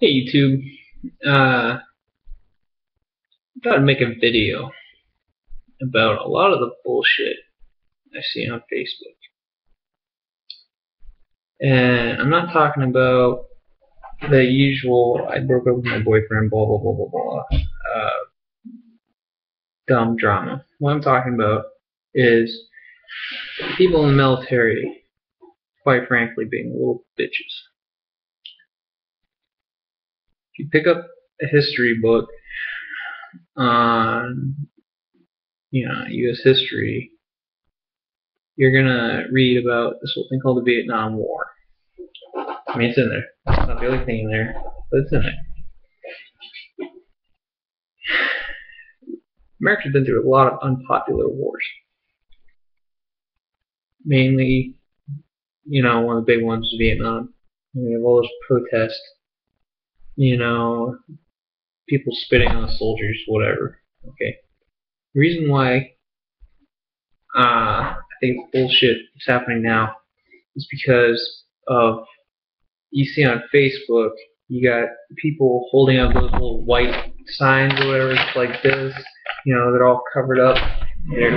Hey YouTube, I thought I'd make a video about a lot of the bullshit I see on Facebook. And I'm not talking about the usual, I broke up with my boyfriend, blah, blah, blah, blah, blah, dumb drama. What I'm talking about is people in the military, quite frankly, being little bitches. If you pick up a history book on, U.S. history, you're gonna read about this whole thing called the Vietnam War. I mean, it's in there. It's not the only thing in there, but it's in there. America's been through a lot of unpopular wars. Mainly, one of the big ones is Vietnam. We have all those protests, people spitting on soldiers, whatever. Okay. The reason why I think bullshit is happening now is because of, you see on Facebook, you got people holding up those little white signs or whatever, like this. They're all covered up. They're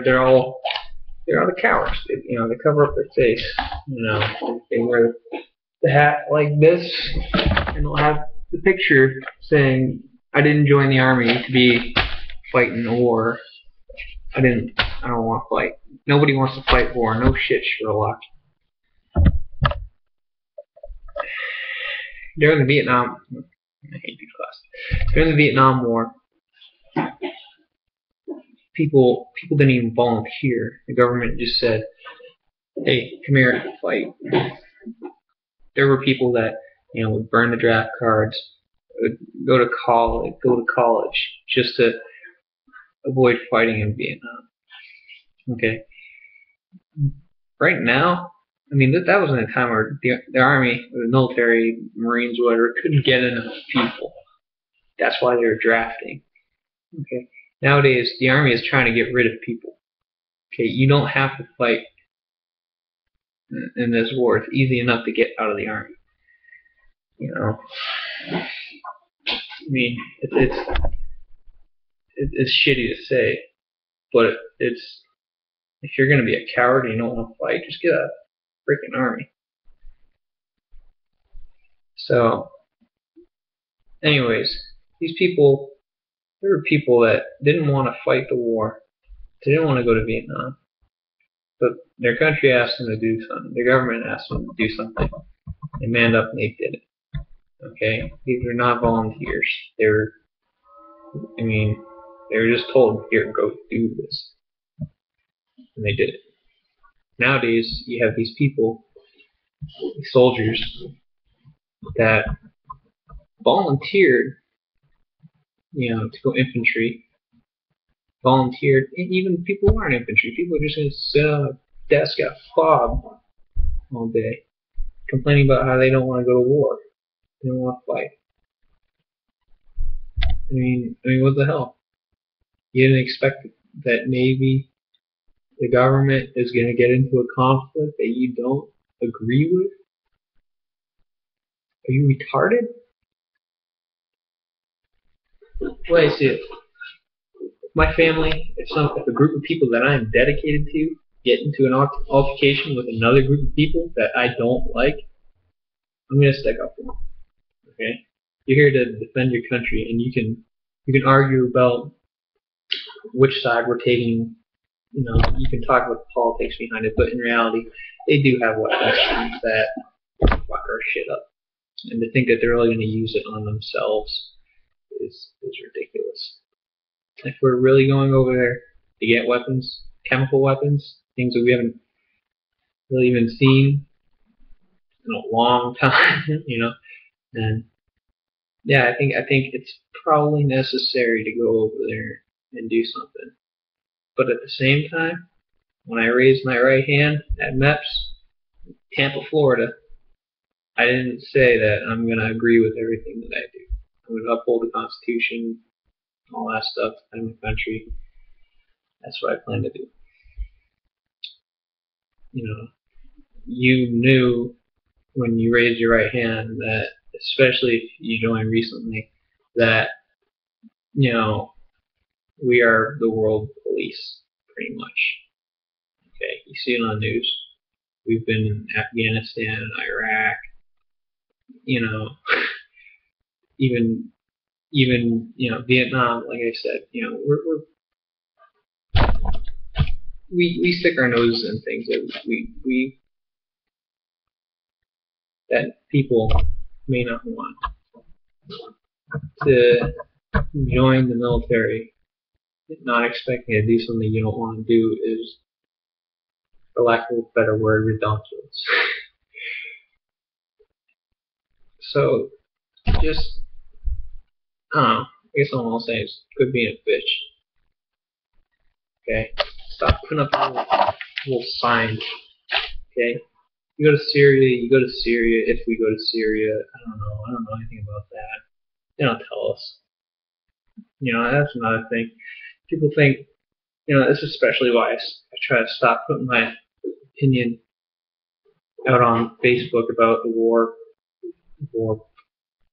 they're all the cowards. They cover up their face. They wear the hat like this, and they'll have the picture saying, "I didn't join the army to be fighting a war. I don't want to fight. Nobody wants to fight war. No shit, Sherlock." During the Vietnam, I hate these class. During the Vietnam War, people didn't even volunteer. The government just said, "Hey, come here and fight." There were people that would burn the draft cards, would go to college just to avoid fighting in Vietnam. Okay. Right now, I mean, that was in a time where the army, or the military, Marines, whatever, couldn't get enough people. That's why they were drafting. Okay. Nowadays, the army is trying to get rid of people. Okay, you don't have to fight in this war. It's easy enough to get out of the army. I mean, it's shitty to say, but it's, if you're gonna be a coward and you don't want to fight, just get out of the freaking army. So, anyways, these people, there were people that didn't want to fight the war. They didn't want to go to Vietnam. But their country asked them to do something. Their government asked them to do something. They manned up and they did it. Okay? These are not volunteers. They were just told, "Here, go do this." And they did it. Nowadays, you have these people, these soldiers, that volunteered, to go infantry. Volunteered, and even people who aren't infantry, people are just going to sit on a desk at a fob all day, complaining about how they don't want to go to war. They don't want to fight. I mean, what the hell? You didn't expect that maybe the government is going to get into a conflict that you don't agree with? Are you retarded? Well, I see it. My family, if a group of people that I am dedicated to get into an altercation with another group of people that I don't like, I'm going to stick up for them. Okay? You're here to defend your country, and you can argue about which side we're taking. You can talk about the politics behind it, but in reality, they do have weapons that fuck our shit up. And to think that they're really going to use it on themselves is ridiculous. If we're really going over there to get weapons, chemical weapons, things that we haven't really even seen in a long time, then yeah, I think it's probably necessary to go over there and do something. But at the same time, when I raised my right hand at MEPS, Tampa, Florida, I didn't say that I'm going to agree with everything that I do. I'm going to uphold the Constitution, all that stuff in the country. That's what I plan to do. You know, you knew when you raised your right hand that, especially if you joined recently, that, you know, we are the world police, pretty much. Okay, you see it on the news. We've been in Afghanistan, Iraq, you know, even Vietnam. Like I said, we stick our noses in things that that people may not want. To join the military, not expecting to do something you don't want to do, is, for lack of a better word, ridiculous. So, just, I don't know, I guess all I'll say is quit being a bitch. Okay? Stop putting up little signs. Okay? You go to Syria, if we go to Syria, I don't know anything about that. They don't tell us. That's another thing. People think, this is especially why I try to stop putting my opinion out on Facebook about the war,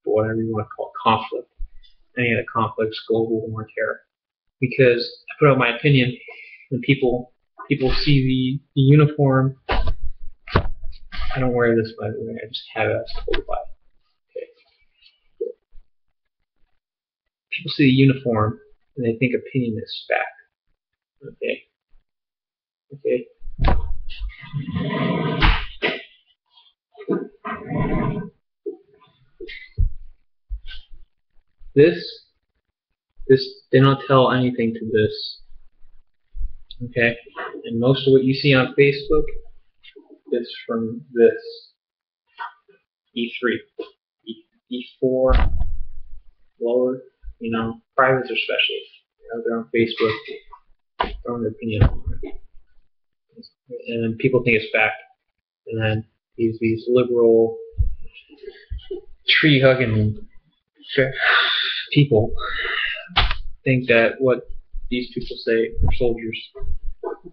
whatever you want to call it, conflict, any of the conflicts, global war, terror. Because I put out my opinion, and people see the uniform. I don't wear this, by the way. I just have it as told by. Okay. People see the uniform and they think opinion is fact. Okay. Okay. This they don't tell anything to this. Okay? And most of what you see on Facebook is from this. E3. E4, lower, privates are special. They're on Facebook, throwing their opinion on it. And then people think it's fact. And then these liberal, tree-hugging people think that what these people say are soldiers.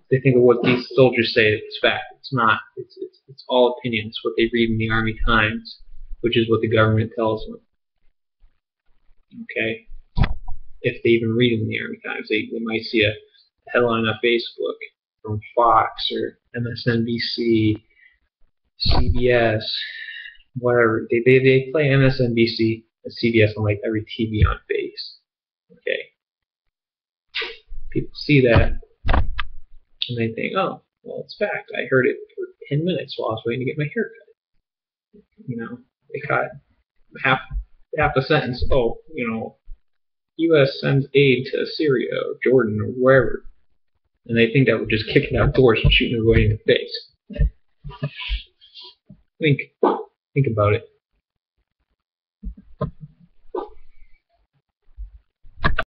They think of what these soldiers say is fact. It's not. It's all opinion. It's what they read in the Army Times, which is what the government tells them. Okay? If they even read in the Army Times, they might see a headline on Facebook from Fox or MSNBC, CBS, whatever. They play MSNBC and CBS on like every TV on base. Okay? People see that and they think, oh, well, it's fact. I heard it for 10 minutes while I was waiting to get my hair cut. They cut half the sentence. Oh, U.S. sends aid to Syria or Jordan or wherever. And they think that would just kick it outdoors and shoot everybody in the face. Think about it.